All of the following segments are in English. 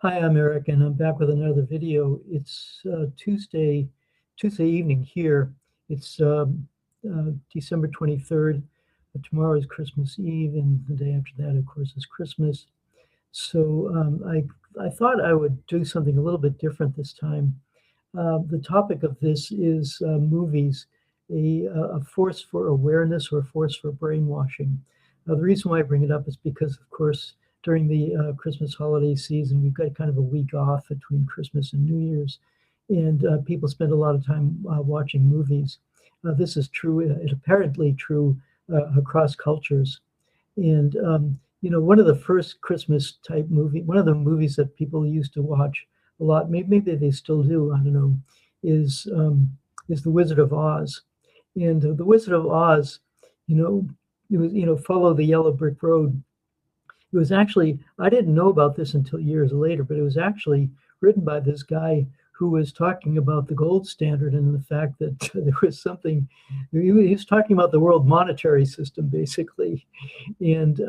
Hi, I'm Eric, and I'm back with another video. It's Tuesday evening here. It's December 23rd. Tomorrow is Christmas Eve, and the day after that, of course, is Christmas. So I thought I would do something a little bit different this time. The topic of this is movies, a force for awareness or a force for brainwashing. The reason why I bring it up is because, of course, during the Christmas holiday season, we've got kind of a week off between Christmas and New Year's, and people spend a lot of time watching movies. This is true, it's apparently true across cultures. And one of the first Christmas type one of the movies that people used to watch a lot, maybe they still do, I don't know, is The Wizard of Oz. And The Wizard of Oz, you know, it was, follow the yellow brick road. It was actually, I didn't know about this until years later, but it was actually written by this guy who was talking about the gold standard and the fact that there was something, he was talking about the world monetary system, basically. And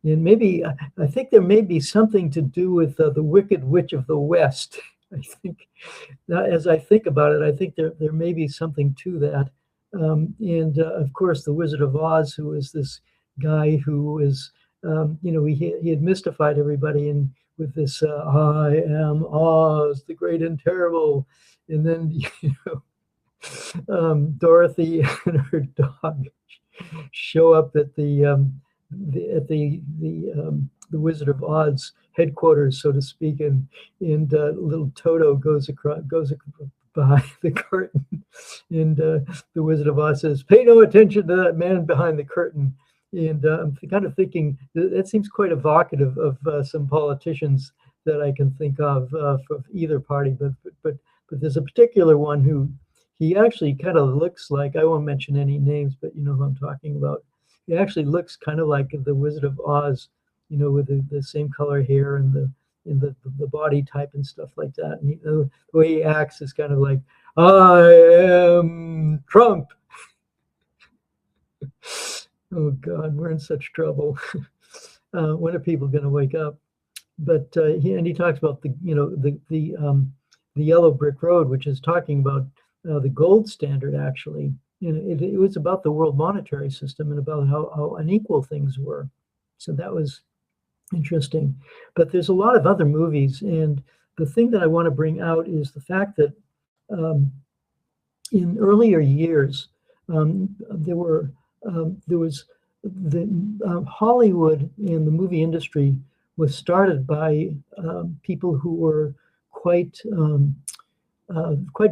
maybe, I think there may be something to do with the Wicked Witch of the West. I think, as I think about it, I think there may be something to that. And of course, the Wizard of Oz, who is this guy who was, he had mystified everybody and with this, I am Oz, the great and terrible. And then, Dorothy and her dog show up at the Wizard of Oz headquarters, so to speak, and little Toto goes behind the curtain, and the Wizard of Oz says, "Pay no attention to that man behind the curtain." And I'm kind of thinking that seems quite evocative of some politicians that I can think of from either party, but there's a particular one who he actually kind of looks like. I won't mention any names, but you know who I'm talking about. He actually looks kind of like the Wizard of Oz, with the same color hair and the body type and stuff like that. And the way he acts is kind of like, "I am Trump." Oh God, we're in such trouble. When are people going to wake up? But he talks about the yellow brick road, which is talking about the gold standard. Actually, it was about the world monetary system and about how unequal things were. So that was interesting. But there's a lot of other movies, and the thing that I want to bring out is the fact that in earlier years there was Hollywood and the movie industry was started by people who were quite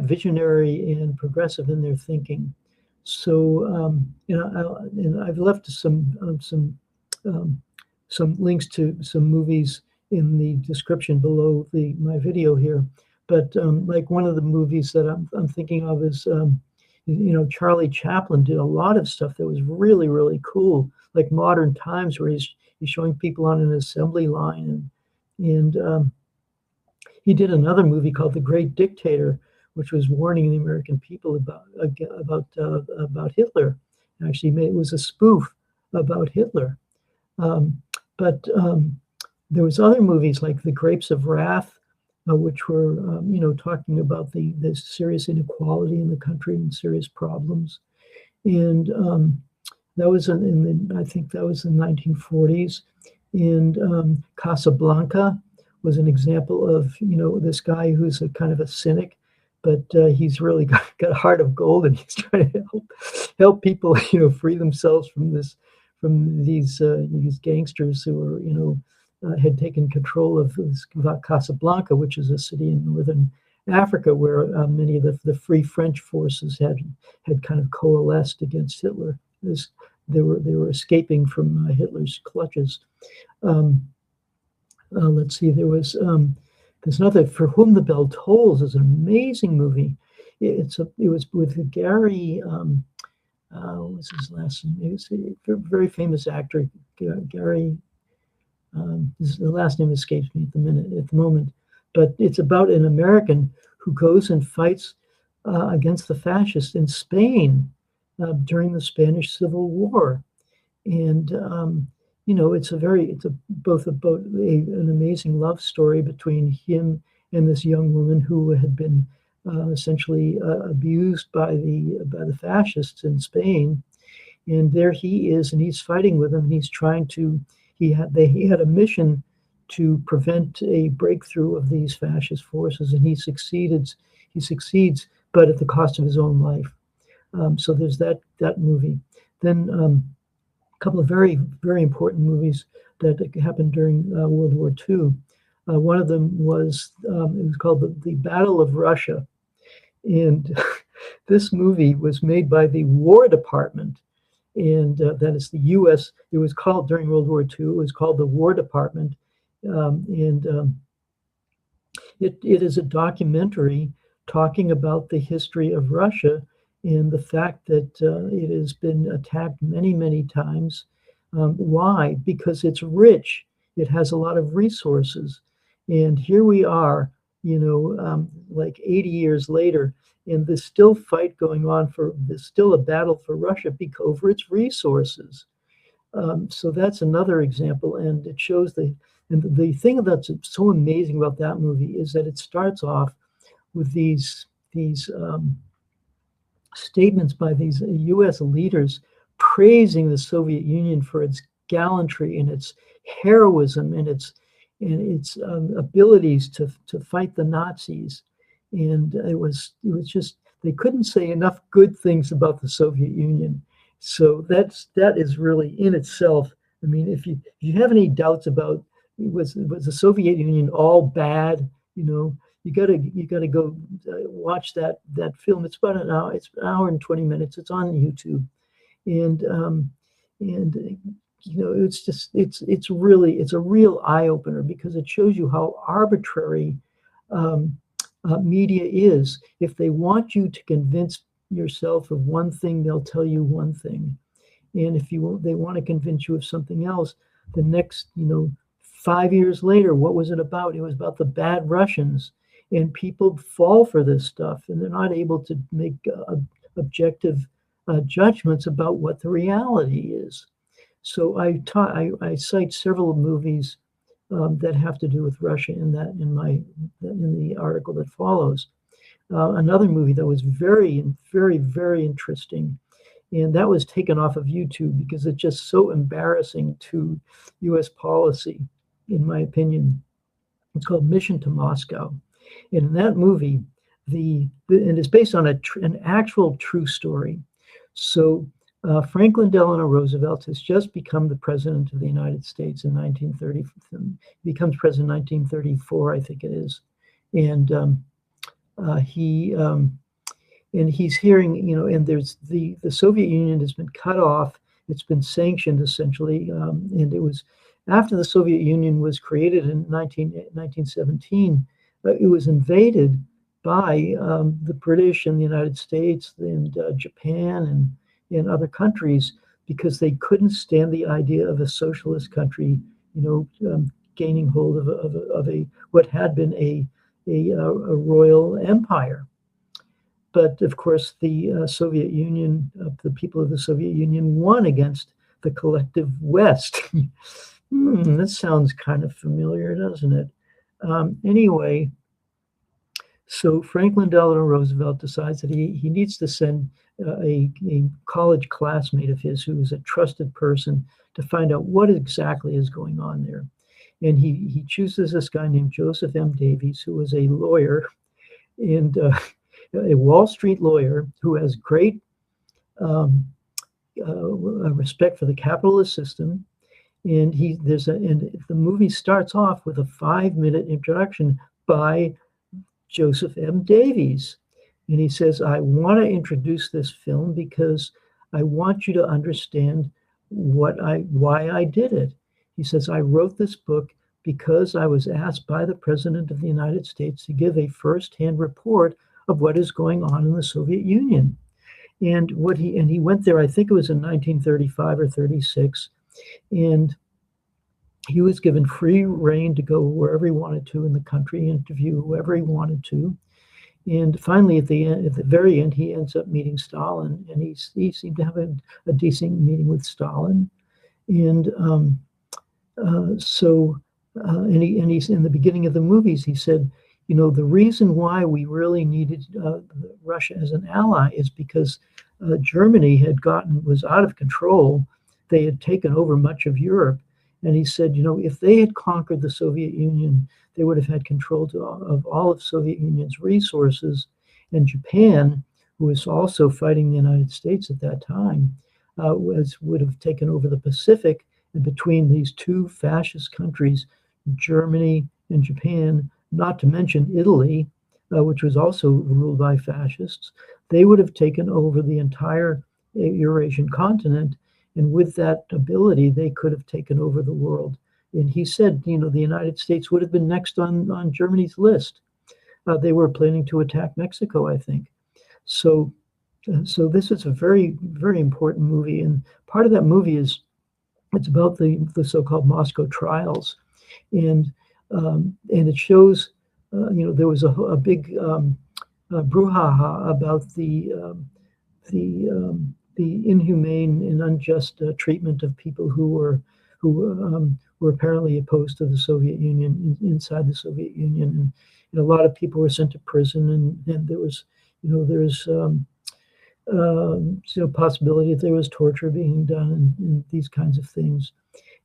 visionary and progressive in their thinking. So and I've left some links to some movies in the description below my video here. But like one of the movies that I'm thinking of is Charlie Chaplin did a lot of stuff that was really, really cool, like Modern Times, where he's showing people on an assembly line, and he did another movie called The Great Dictator, which was warning the American people about Hitler. Actually, it was a spoof about Hitler. But there was other movies like The Grapes of Wrath, which were, talking about the serious inequality in the country and serious problems. And that was I think that was in the 1940s. And Casablanca was an example of, this guy who's a kind of a cynic, but he's really got a heart of gold, and he's trying to help people, free themselves from these gangsters who were, had taken control of Casablanca, which is a city in northern Africa where many of the Free French forces had kind of coalesced against Hitler. They were escaping from Hitler's clutches. Let's see, there's another, For Whom the Bell Tolls, is an amazing movie. It was with Gary. What was his last name? He was a very famous actor, Gary. The last name escapes me at the moment, but it's about an American who goes and fights against the fascists in Spain during the Spanish Civil War, and it's an amazing love story between him and this young woman who had been essentially abused by the fascists in Spain. And there he is, and he's fighting with them. He's trying to. He had a mission to prevent a breakthrough of these fascist forces, and he succeeds. He succeeds, but at the cost of his own life. So there's that movie. Then a couple of very very important movies that happened during World War II. One of them was it was called the Battle of Russia, and this movie was made by the War Department, and that is the U.S. It was called during World War II. It was called the War Department, and it is a documentary talking about the history of Russia and the fact that it has been attacked many, many times. Why? Because it's rich. It has a lot of resources. And here we are, like 80 years later, and there's still fight going on there's still a battle for Russia over its resources. So that's another example, and it shows and the thing that's so amazing about that movie is that it starts off with these statements by these U.S. leaders praising the Soviet Union for its gallantry and its heroism and its abilities to fight the Nazis. And it was just, they couldn't say enough good things about the Soviet Union. So that is really in itself. I mean, if you have any doubts about was the Soviet Union all bad, you gotta go watch that film. It's about an hour. It's an hour and 20 minutes. It's on YouTube, and it's a real eye opener because it shows you how arbitrary media is. If they want you to convince yourself of one thing, they'll tell you one thing, and if they want to convince you of something else, the next 5 years later, what was it about? It was about the bad Russians, and people fall for this stuff, and they're not able to make objective judgments about what the reality is. So I cite several movies that have to do with Russia in the article that follows. Another movie that was very, very, very interesting, and that was taken off of YouTube because it's just so embarrassing to U.S. policy, in my opinion. It's called Mission to Moscow. And in that movie, and it's based on an actual true story. So Franklin Delano Roosevelt has just become the president of the United States in 1930. He becomes president in 1934, I think it is. And he's hearing, and there's the Soviet Union has been cut off. It's been sanctioned essentially, and it was after the Soviet Union was created in 1917. It was invaded by the British and the United States and Japan and other countries because they couldn't stand the idea of a socialist country, gaining hold of what had been a royal empire. But of course, the Soviet Union, the people of the Soviet Union won against the collective West. That sounds kind of familiar, doesn't it? Anyway, so Franklin Delano Roosevelt decides that he needs to send a college classmate of his who is a trusted person to find out what exactly is going on there. And he chooses this guy named Joseph M. Davies, who was a lawyer and a Wall Street lawyer who has great respect for the capitalist system. And the movie starts off with a 5-minute introduction by Joseph M. Davies. And he says, I want to introduce this film because I want you to understand why I did it. He says, I wrote this book because I was asked by the President of the United States to give a first-hand report of what is going on in the Soviet Union. And he went there, I think it was in 1935 or 36, and he was given free rein to go wherever he wanted to in the country, interview whoever he wanted to. And finally, at the very end, he ends up meeting Stalin, and he seemed to have a decent meeting with Stalin. And And he's in the beginning of the movies, he said, the reason why we really needed Russia as an ally is because Germany was out of control. They had taken over much of Europe. And he said, if they had conquered the Soviet Union, they would have had control of all of Soviet Union's resources. And Japan, who was also fighting the United States at that time, would have taken over the Pacific. And between these two fascist countries, Germany and Japan, not to mention Italy, which was also ruled by fascists, they would have taken over the entire Eurasian continent. And with that ability, they could have taken over the world. And he said, the United States would have been next on Germany's list. They were planning to attack Mexico, I think. So, so this is a very, very important movie. And part of that movie is it's about the so-called Moscow trials, and it shows, there was a big brouhaha about the inhumane and unjust treatment of people who were apparently opposed to the Soviet Union inside the Soviet Union, and a lot of people were sent to prison, and there was, there's possibility that there was torture being done and these kinds of things.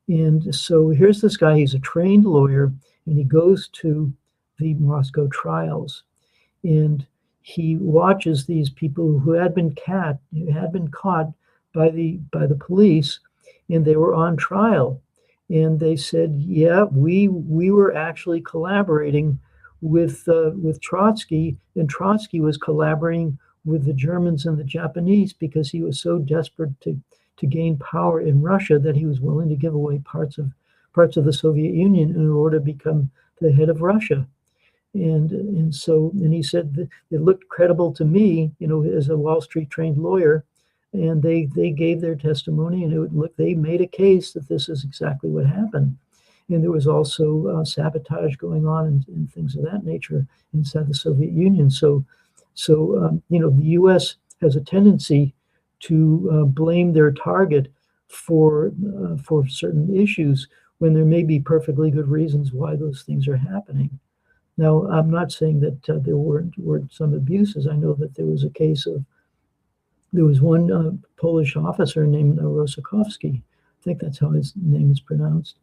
And so here's this guy, he's a trained lawyer, and he goes to the Moscow trials, and he watches these people who had been caught by the police, and they were on trial. And they said, yeah, we were actually collaborating with Trotsky, and Trotsky was collaborating with the Germans and the Japanese because he was so desperate to gain power in Russia that he was willing to give away parts of the Soviet Union in order to become the head of Russia. And he said it looked credible to me, as a Wall Street trained lawyer, and they gave their testimony, and they made a case that this is exactly what happened. And there was also sabotage going on and things of that nature inside the Soviet Union. So the U.S. has a tendency to blame their target for certain issues when there may be perfectly good reasons why those things are happening. Now, I'm not saying that there weren't some abuses. I know that there was one Polish officer named Rosakowski. I think that's how his name is pronounced.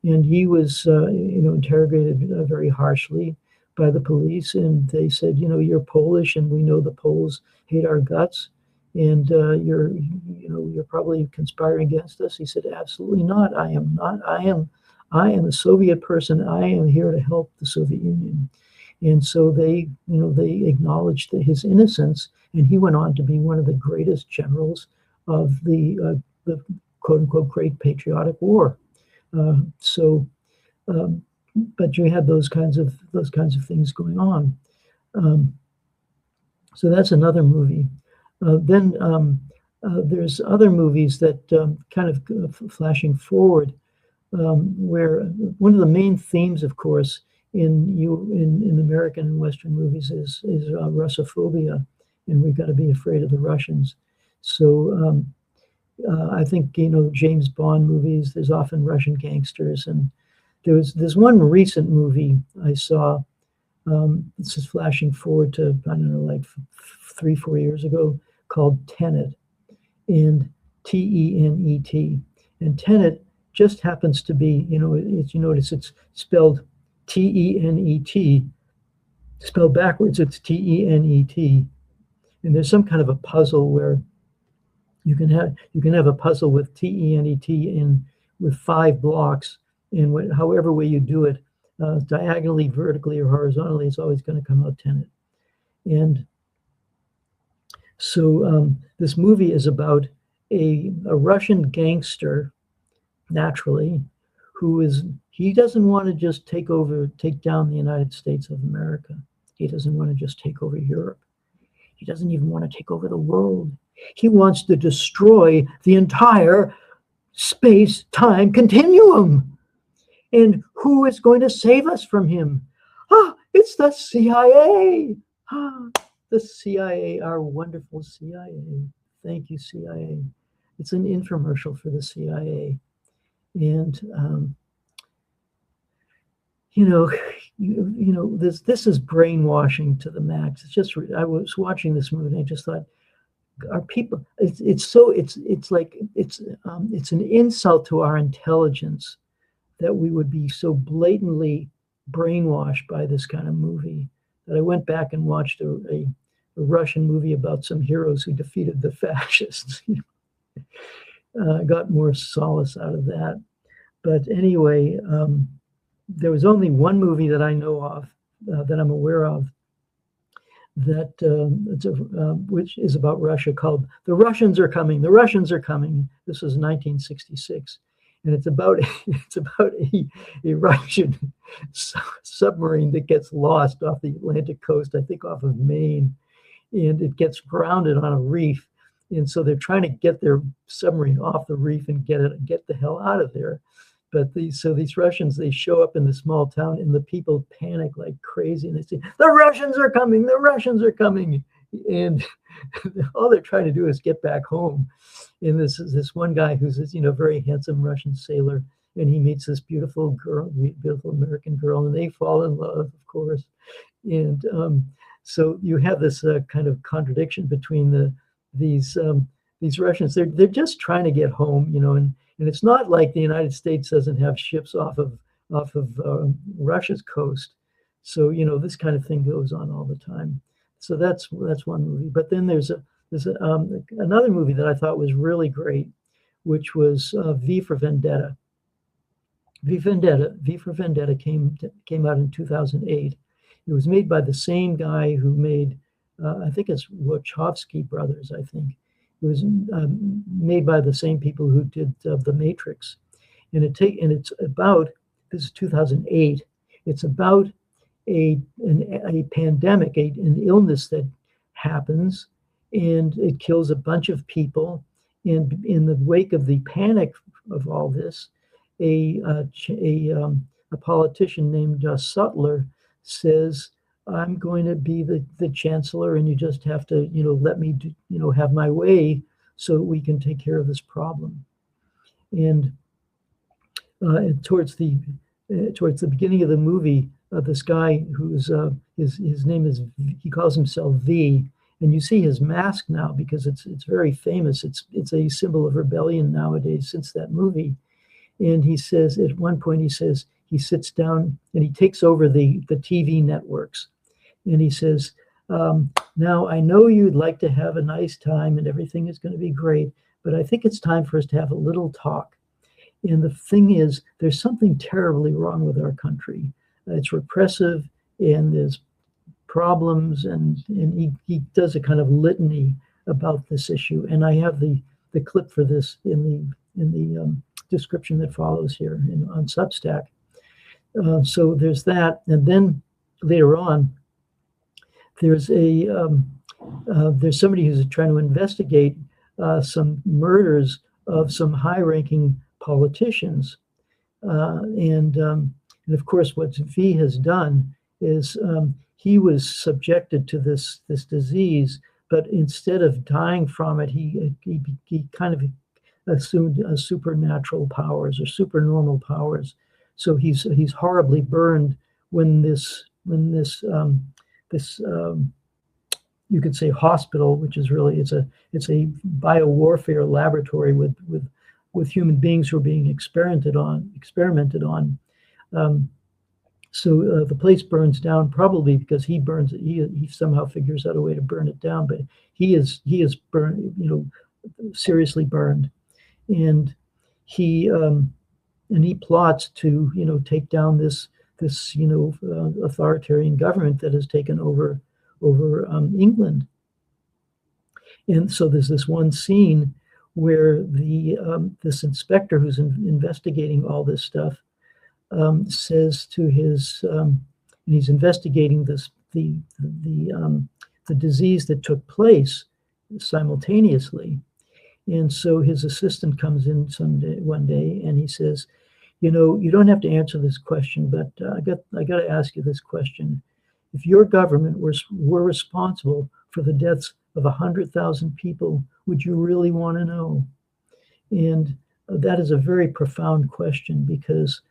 And he was, interrogated very harshly by the police, and they said, you're Polish, and we know the Poles hate our guts, and you're probably conspiring against us. He said, absolutely not. I am not. I am a Soviet person. I am here to help the Soviet Union. And so they acknowledged his innocence, and he went on to be one of the greatest generals of the quote unquote Great Patriotic War. But you had those kinds of things going on. So that's another movie. Then there's other movies that kind of flashing forward, where one of the main themes, of course, in American and Western movies is Russophobia, and we've got to be afraid of the Russians. So I think James Bond movies, there's often Russian gangsters, and there's one recent movie I saw. This is flashing forward to, I don't know, like 3-4 years ago, called Tenet, and Tenet. And Tenet just happens to be, you notice it's spelled Tenet, spelled backwards, it's Tenet. And there's some kind of a puzzle where you can have a puzzle with Tenet with 5 blocks, and however way you do it, diagonally, vertically, or horizontally, it's always going to come out Tenet. And so this movie is about a Russian gangster, naturally, he doesn't want to just take down the United States of America. He doesn't want to just take over Europe. He doesn't even want to take over the world. He wants to destroy the entire space-time continuum. And who is going to save us from him? It's the CIA. The CIA, our wonderful CIA. Thank you, CIA. It's an infomercial for the CIA. And you know, this is brainwashing to the max. It's just I was watching this movie and I just thought, are people? It's like it's an insult to our intelligence that we would be so blatantly brainwashed by this kind of movie that I went back and watched a Russian movie about some heroes who defeated the fascists. Got more solace out of that. But anyway, there was only one movie that I know of, that I'm aware of, that which is about Russia, called "The Russians Are Coming." The Russians are coming. This was 1966, and it's about a Russian submarine that gets lost off the Atlantic coast, I think off of Maine, and it gets grounded on a reef. And so they're trying to get their submarine off the reef and get the hell out of there. But these Russians, they show up in the small town and the people panic like crazy and they say, "The Russians are coming, the Russians are coming." And all they're trying to do is get back home. And this one guy who's this, very handsome Russian sailor, and he meets this beautiful girl, beautiful American girl, and they fall in love, of course. And so you have this kind of contradiction between these Russians. They're just trying to get home, and it's not like the United States doesn't have ships off of Russia's coast. So this kind of thing goes on all the time. So that's one movie. But then there's another movie that I thought was really great, which was V for Vendetta. V for Vendetta came out in 2008. It was made by the same guy who made, I think it's Wachowski brothers, I think. It was made by the same people who did The Matrix. And it's about, this is 2008, it's about a pandemic, an illness that happens, and it kills a bunch of people. And in the wake of the panic of all this, a politician named Sutler says, "I'm going to be the chancellor, and you just have to, let me, have my way so that we can take care of this problem." And towards the beginning of the movie, this guy who's his name is, he calls himself V, and you see his mask now because it's very famous. It's a symbol of rebellion nowadays since that movie. And he says at one point, he sits down and he takes over the TV networks. And he says, "Now I know you'd like to have a nice time and everything is going to be great, but I think it's time for us to have a little talk. And the thing is, there's something terribly wrong with our country. It's repressive and there's problems." And he does a kind of litany about this issue. And I have the clip for this in the description that follows here on Substack. So there's that. And then later on, there's somebody who's trying to investigate some murders of some high-ranking politicians, and of course, what V has done is he was subjected to this disease, but instead of dying from it, he kind of assumed supernatural powers or supernormal powers. So he's horribly burned when this you could say hospital, which is really it's a biowarfare laboratory with human beings who are being experimented on. So the place burns down, probably because he burns it. He somehow figures out a way to burn it down, but he is burned, seriously burned, and he plots to take down this authoritarian government that has taken over England. And so there's this one scene where this inspector who's investigating all this stuff says to his, and he's investigating the disease that took place simultaneously. And so his assistant comes in one day, and he says, "You don't have to answer this question, but I got to ask you this question. If your government were responsible for the deaths of 100,000 people, would you really want to know?" And that is a very profound question, because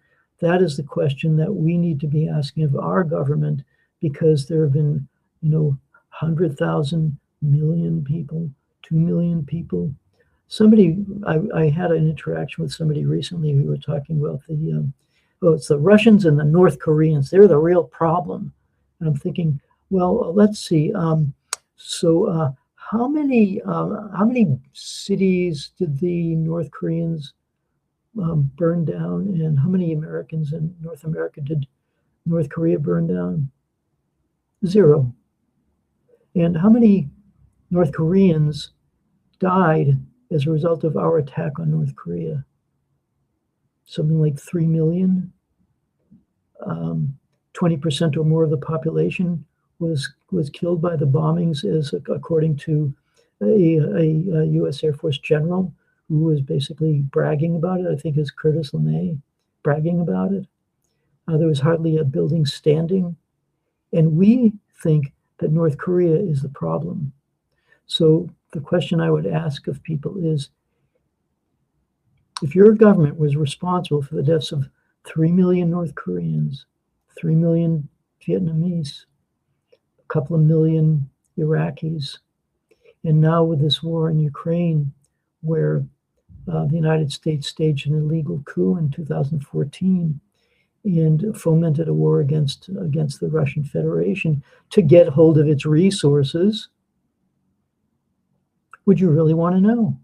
that is the question that we need to be asking of our government, because there have been, 100,000 million people, 2 million people. I had an interaction with somebody recently. We were talking about it's the Russians and the North Koreans. They're the real problem. And I'm thinking, well, let's see. How many cities did the North Koreans burn down, and how many Americans in North America did North Korea burn down? 0. And how many North Koreans died as a result of our attack on North Korea? Something like 3 million. 20% or more of the population was killed by the bombings, as according to a U.S. Air Force general who was basically bragging about it. I think it's Curtis LeMay bragging about it. There was hardly a building standing. And we think that North Korea is the problem. So the question I would ask of people is, if your government was responsible for the deaths of 3 million North Koreans, 3 million Vietnamese, a couple of million Iraqis, and now with this war in Ukraine, where the United States staged an illegal coup in 2014 and fomented a war against the Russian Federation to get hold of its resources, would you really want to know?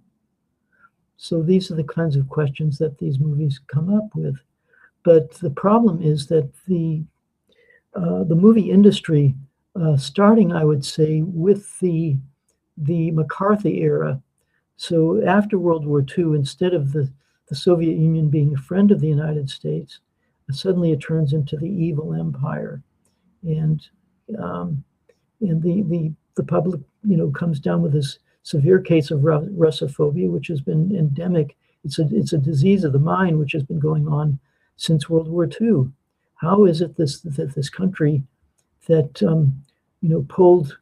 So these are the kinds of questions that these movies come up with. But the problem is that the movie industry, starting, I would say, with the McCarthy era. So after World War II, instead of the Soviet Union being a friend of the United States, suddenly it turns into the evil empire, and the public, comes down with this severe case of Russophobia, which has been endemic. It's a disease of the mind which has been going on since World War II. How is it that this country that pulled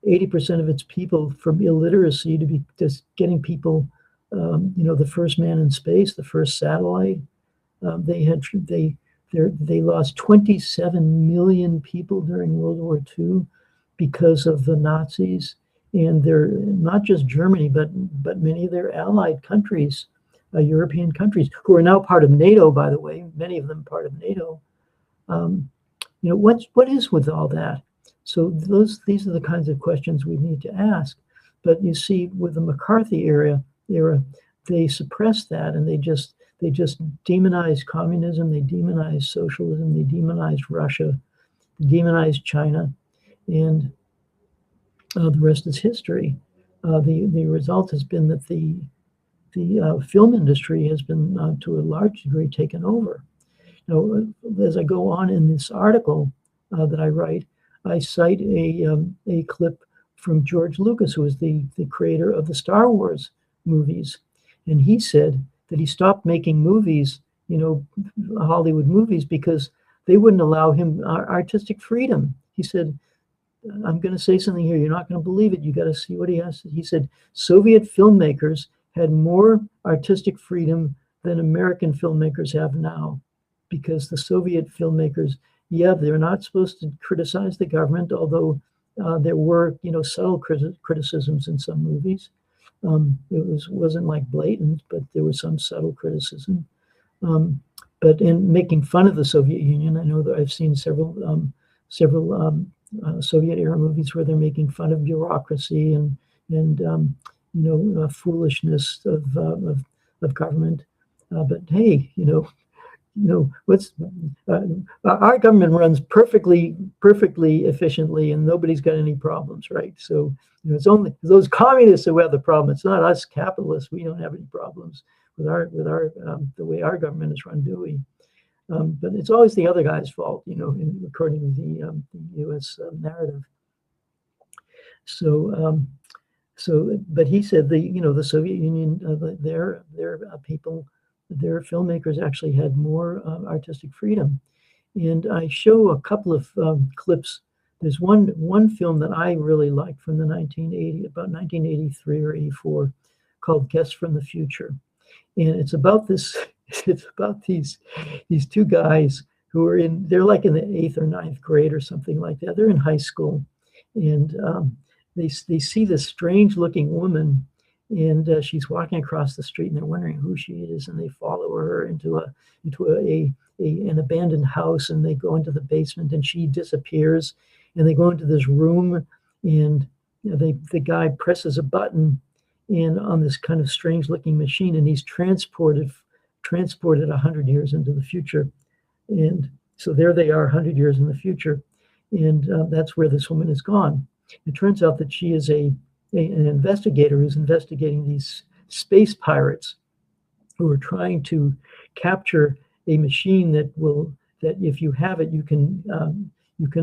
80% of its people from illiteracy to be just getting people, the first man in space, the first satellite? They lost 27 million people during World War II because of the Nazis, and they're not just Germany, but many of their allied countries, European countries, who are now part of NATO, by the way, many of them part of NATO. What is with all that? So these are the kinds of questions we need to ask. But you see, with the McCarthy era, they suppressed that, and they just demonized communism, they demonized socialism, they demonized Russia, they demonized China, and the rest is history. The result has been that the film industry has been, to a large degree, taken over. Now, as I go on in this article that I write, I cite a clip from George Lucas, who was the creator of the Star Wars movies, and he said that he stopped making movies, Hollywood movies, because they wouldn't allow him artistic freedom. He said, I'm going to say something here, you're not going to believe it, you got to see what he has. He said, Soviet filmmakers had more artistic freedom than American filmmakers have now, because the Soviet filmmakers, they're not supposed to criticize the government, although there were, subtle criticisms in some movies. It wasn't like blatant, but there was some subtle criticism. But in making fun of the Soviet Union, I know that I've seen several Soviet era movies where they're making fun of bureaucracy and foolishness of government. But hey, what's our government runs perfectly efficiently, and nobody's got any problems, right? So it's only those communists who have the problem. It's not us capitalists. We don't have any problems with our the way our government is run, do we? But it's always the other guy's fault, according to the U.S. narrative. But he said the Soviet Union, their people, their filmmakers actually had more artistic freedom. And I show a couple of clips. There's one film that I really like from about 1983 or 84, called Guests from the Future. And it's about this It's about these two guys who are they're like in the eighth or ninth grade or something like that. They're in high school, and they see this strange looking woman, and she's walking across the street, and they're wondering who she is, and they follow her into an abandoned house, and they go into the basement, and she disappears, and they go into this room, and the guy presses a button, and on this kind of strange looking machine, and he's transported 100 years into the future. And so there they are 100 years in the future, and that's where this woman is gone. It turns out that she is an investigator who's investigating these space pirates who are trying to capture a machine that if you have it, you can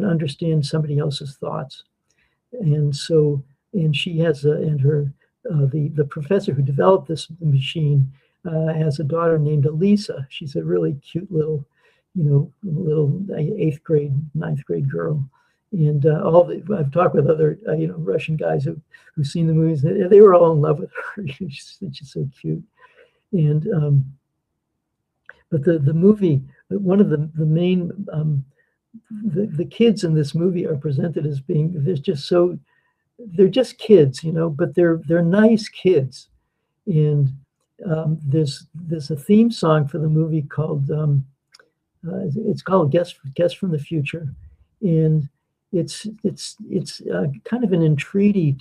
understand somebody else's thoughts. And so, and she has the professor who developed this machine has a daughter named Elisa. She's a really cute little eighth grade, ninth grade girl. And I've talked with other Russian guys who've seen the movies. They were all in love with her. She's so cute. And but the movie, one of the main the kids in this movie are presented as being they're just kids, but they're nice kids. And there's a theme song for the movie called it's called Guest from the Future, and it's kind of an entreaty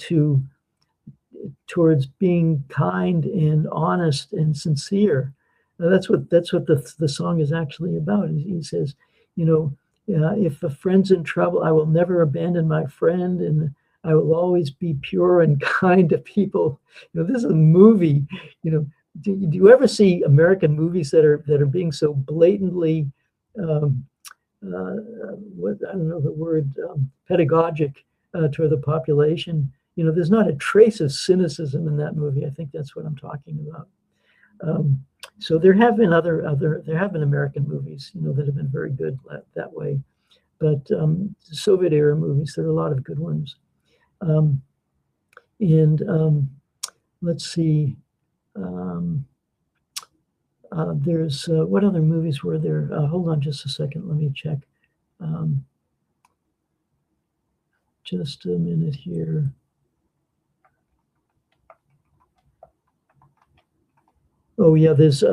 towards being kind and honest and sincere. That's what the song is actually about. He says, if a friend's in trouble, I will never abandon my friend, and I will always be pure and kind to people. This is a movie. Do you ever see American movies that are being so blatantly pedagogic toward the population? There's not a trace of cynicism in that movie. I think that's what I'm talking about. So there have been American movies, that have been very good that way. But Soviet era movies, there are a lot of good ones. Let's see. There's what other movies were there? Hold on just a second. Let me check. Just a minute here. Oh yeah, there's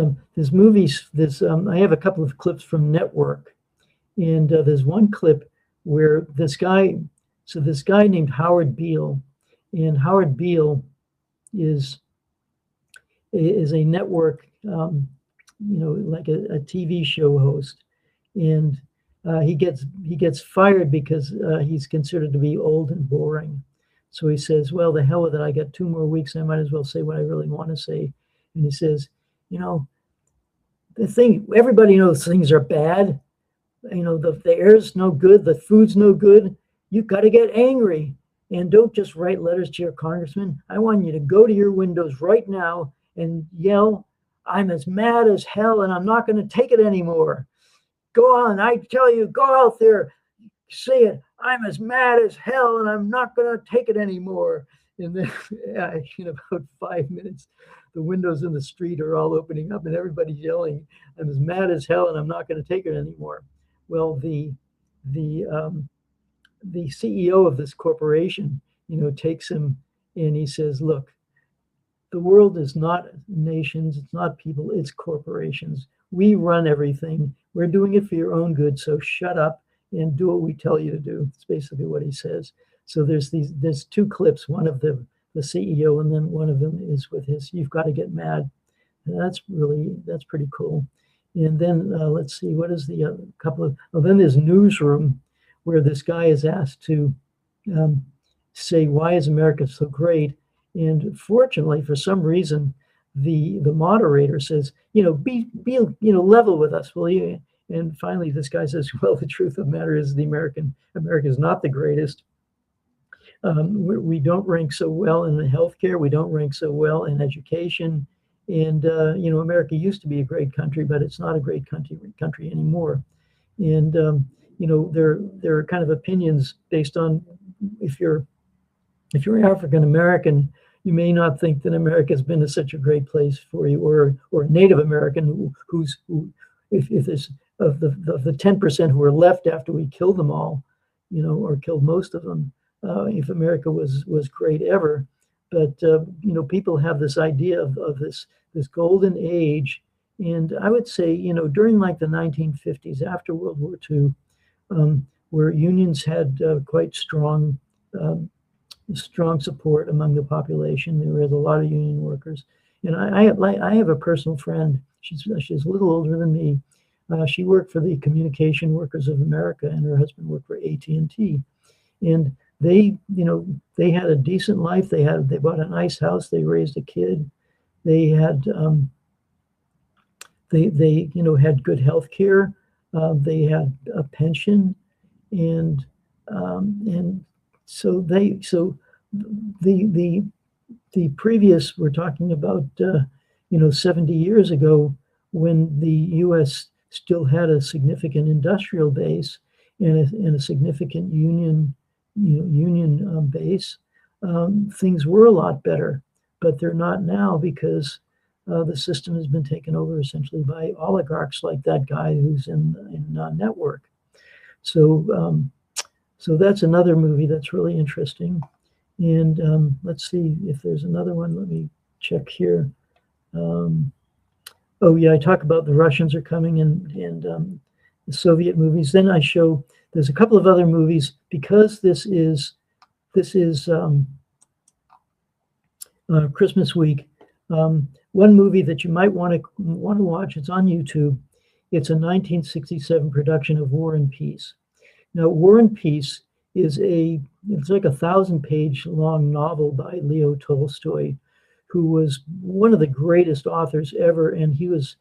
movies. I have a couple of clips from Network, and there's one clip where this guy named Howard Beale, and Howard Beale is a network, like a TV show host, and he gets fired because he's considered to be old and boring. So he says, "Well, the hell with it. I got 2 more weeks. I might as well say what I really want to say." And he says, everybody knows things are bad. The air's no good, the food's no good. You got to get angry, and don't just write letters to your congressman. I want you to go to your windows right now and yell, "I'm as mad as hell, and I'm not going to take it anymore." Go on, I tell you, go out there, say it. "I'm as mad as hell, and I'm not going to take it anymore." And then in about 5 minutes, the windows in the street are all opening up, and everybody's yelling, "I'm as mad as hell, and I'm not going to take it anymore." Well, the CEO of this corporation, takes him, and he says, "Look, the world is not nations, it's not people, it's corporations. We run everything. We're doing it for your own good, so shut up and do what we tell you to do." It's basically what he says. So there's 2 clips, one of the CEO, and then one of them is with his "You've got to get mad." And that's pretty cool. And then let's see, what is the couple of, then there's Newsroom, where this guy is asked to say, "Why is America so great?" And fortunately, for some reason, the moderator says, be level with us, will you? And finally, this guy says, "Well, the truth of the matter is America is not the greatest. We don't rank so well in the healthcare. We don't rank so well in education. And, America used to be a great country, but it's not a great country anymore." And, there are kind of opinions based on if you're African American, you may not think that America has been such a great place for you, or a Native American if there's of the 10% who are left after we kill them all, or killed most of them, if America was great ever. But people have this idea of this golden age, and I would say during like the 1950s, after World War II, where unions had quite strong support among the population. There was a lot of union workers, and I have a personal friend. She's a little older than me. She worked for the Communication Workers of America, and her husband worked for AT&T. And they had a decent life. They bought a nice house. They raised a kid. They had they had good health care. They had a pension, and so the previous, we're talking about 70 years ago, when the U.S. still had a significant industrial base and a significant union base. Things were a lot better, but they're not now, because the system has been taken over essentially by oligarchs like that guy who's in Network. So that's another movie that's really interesting. And let's see if there's another one. Let me check here. Oh yeah, I talk about the Russians are coming, and the Soviet movies. Then I show there's a couple of other movies, because this is Christmas week. One movie that you might want to watch. It's on YouTube. It's a 1967 production of War and Peace. Now, War and Peace it's like a 1,000-page long novel by Leo Tolstoy, who was one of the greatest authors ever, and he was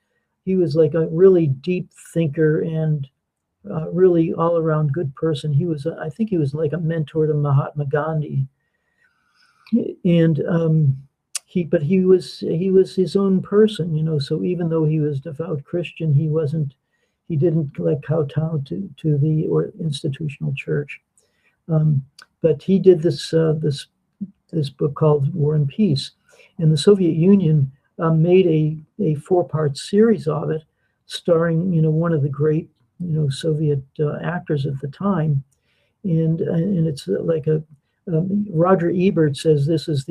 like a really deep thinker and really all-around good person. I think he was like a mentor to Mahatma Gandhi, and he was his own person, So even though he was devout Christian, he didn't like kowtow to the or institutional church. But he did this book called War and Peace, and the Soviet Union made a 4-part series of it, starring one of the great Soviet actors at the time, and it's like Roger Ebert says this is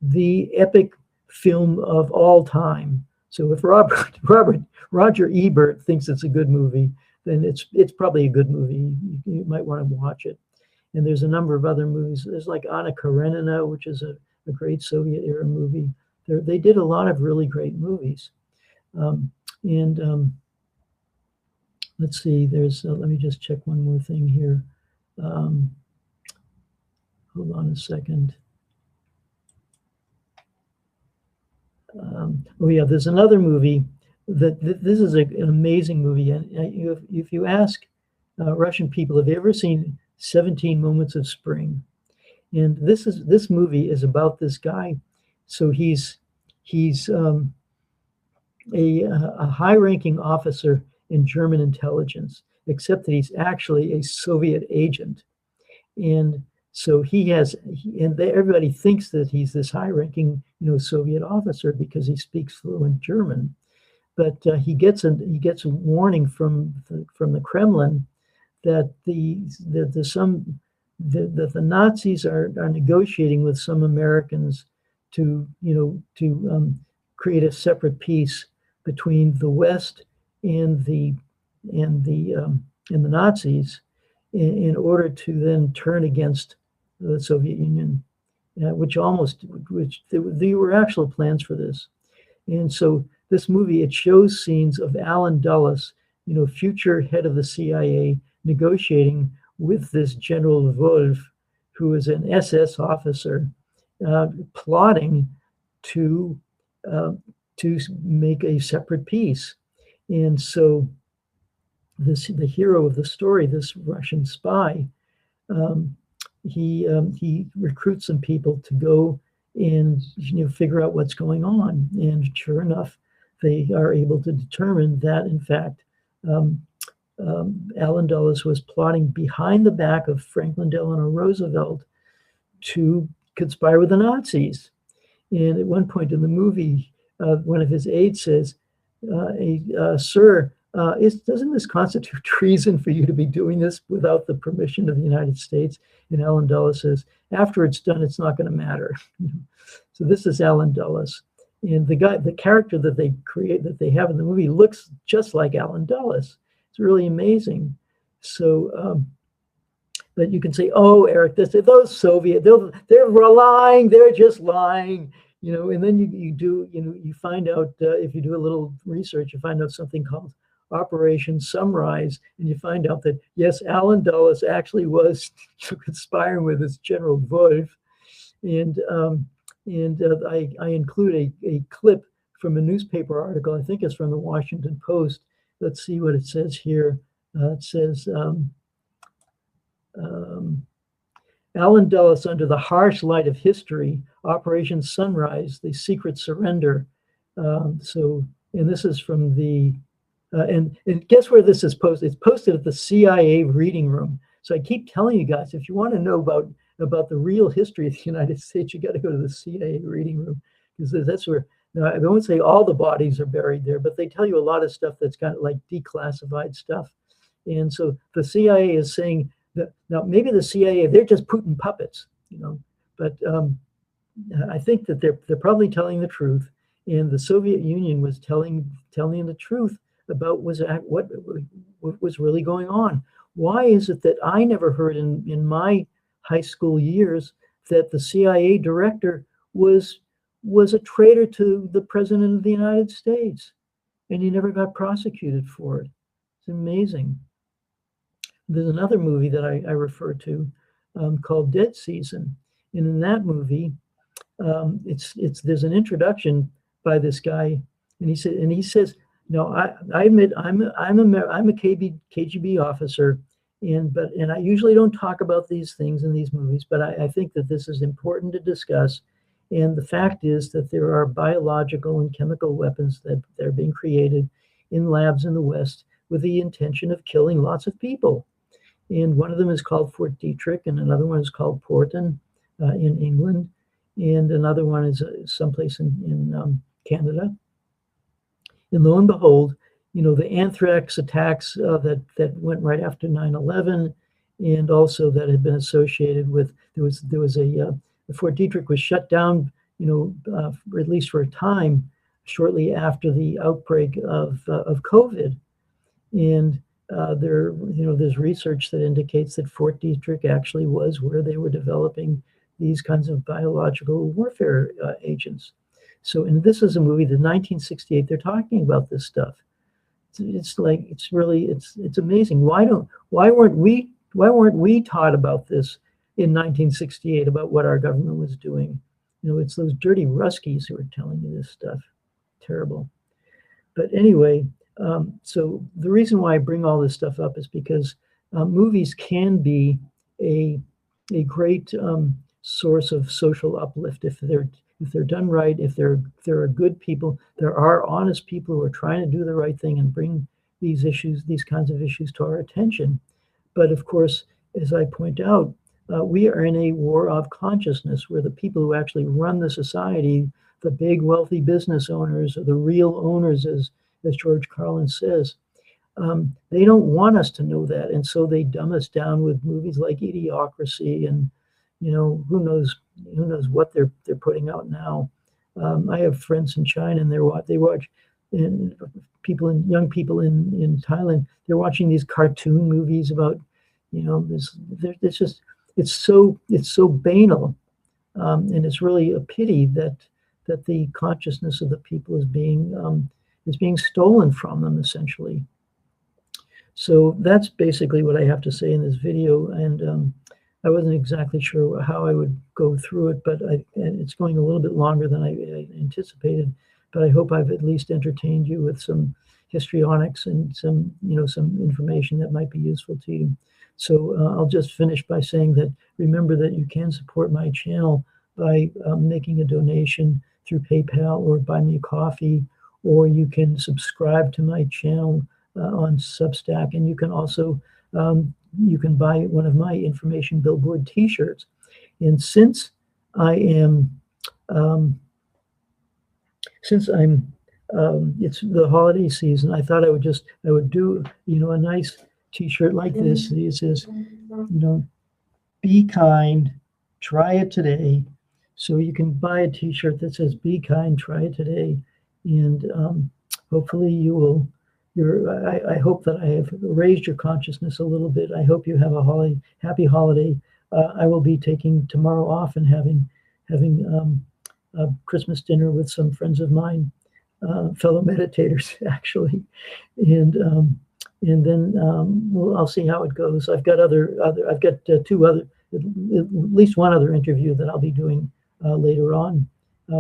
the epic film of all time. So if Roger Ebert thinks it's a good movie, then it's probably a good movie. You might want to watch it. And there's a number of other movies. There's like Anna Karenina, which is a great Soviet era movie. They did a lot of really great movies. Let's see. Let me just check one more thing here. Hold on a second. Oh yeah, there's another movie this is an amazing movie. And if you ask Russian people, have you ever seen 17 Moments of Spring? And this movie is about this guy. So he's a high-ranking officer in German intelligence, except that he's actually a Soviet agent. And so everybody thinks that he's this high-ranking, Soviet officer because he speaks fluent German. But he gets a warning from the Kremlin that the Nazis are negotiating with some Americans to create a separate peace between the West and the Nazis in order to then turn against the Soviet Union, which there were actual plans for this. And so this movie, it shows scenes of Allen Dulles, future head of the CIA, negotiating with this General Wolf, who is an SS officer, plotting to make a separate peace. And so the hero of the story, this Russian spy, he recruits some people to go and figure out what's going on. And sure enough, they are able to determine that, in fact, Allen Dulles was plotting behind the back of Franklin Delano Roosevelt to conspire with the Nazis. And at one point in the movie, one of his aides says, "Sir, doesn't this constitute treason for you to be doing this without the permission of the United States?" And Alan Dulles says, "After it's done, it's not going to matter." So this is Alan Dulles, and the character that they have in the movie looks just like Alan Dulles. It's really amazing. So, but you can say, "Oh, Eric, those Soviet, they're lying. They're just lying." And then you find out, if you do a little research, you find out something called Operation Sunrise, and you find out that yes, Alan Dulles actually was conspiring with this General Wolf, and I include a clip from a newspaper article. I think it's from the Washington Post. Let's see what it says here. It says. Alan Dulles under the harsh light of history, Operation Sunrise, the secret surrender. And this is from the, and guess where this is posted? It's posted at the CIA reading room. So I keep telling you guys, if you want to know about the real history of the United States, you got to go to the CIA reading room, because that's where, now, I won't say all the bodies are buried there, but they tell you a lot of stuff that's kind of like declassified stuff. And so the CIA is saying, now, maybe the CIA, they're just Putin puppets, but I think that they're probably telling the truth, and the Soviet Union was telling the truth about what was really going on. Why is it that I never heard in my high school years that the CIA director was a traitor to the President of the United States, and he never got prosecuted for it? It's amazing. There's another movie that I refer to called Dead Season, and in that movie, there's an introduction by this guy, and he says, "No, I admit I'm a KGB officer, and I usually don't talk about these things in these movies, but I think that this is important to discuss, and the fact is that there are biological and chemical weapons that are being created in labs in the West with the intention of killing lots of people." And one of them is called Fort Detrick, and another one is called Porton in England, and another one is someplace in Canada. And lo and behold, the anthrax attacks that went right after 9/11, and also that had been associated with there was the Fort Detrick was shut down, at least for a time, shortly after the outbreak of COVID, and there's research that indicates that Fort Detrick actually was where they were developing these kinds of biological warfare agents. So, and this is a movie, the 1968, they're talking about this stuff. It's amazing. Why weren't we taught about this in 1968, about what our government was doing? It's those dirty Ruskies who are telling you this stuff. Terrible. But anyway, so the reason why I bring all this stuff up is because movies can be a great source of social uplift if they're done right. If there are good people, there are honest people who are trying to do the right thing and bring these kinds of issues to our attention. But of course, as I point out, we are in a war of consciousness where the people who actually run the society, the big wealthy business owners, or the real owners, as George Carlin says, they don't want us to know that, and so they dumb us down with movies like Idiocracy, and who knows what they're putting out now. I have friends in China, and they watch, and young people in Thailand, they're watching these cartoon movies about it's so banal, and it's really a pity that the consciousness of the people is being stolen from them, essentially. So that's basically what I have to say in this video, and I wasn't exactly sure how I would go through it, but it's going a little bit longer than I anticipated, but I hope I've at least entertained you with some histrionics and some information that might be useful to you. So I'll just finish by saying that remember that you can support my channel by making a donation through PayPal or Buy Me a Coffee, or you can subscribe to my channel on Substack, and you can also you can buy one of my information billboard T-shirts. And since I am, um, since it's the holiday season, I thought I would do, a nice T-shirt like this. It says, be kind, try it today. So you can buy a T-shirt that says "Be kind, try it today," and hopefully you will. I hope that I have raised your consciousness a little bit. I hope you have a happy holiday. I will be taking tomorrow off and having a Christmas dinner with some friends of mine, fellow meditators actually, and then I'll see how it goes. I've got I've got two other, at least one other interview that I'll be doing later on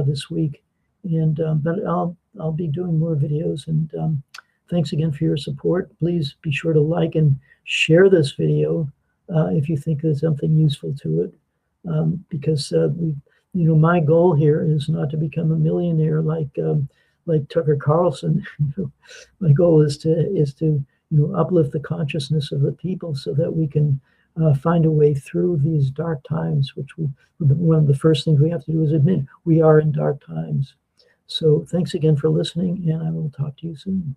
this week, and but I'll be doing more videos. And thanks again for your support. Please be sure to like and share this video if you think there's something useful to it, because my goal here is not to become a millionaire like Tucker Carlson. My goal is to uplift the consciousness of the people so that we can find a way through these dark times, one of the first things we have to do is admit we are in dark times. So thanks again for listening, and I will talk to you soon.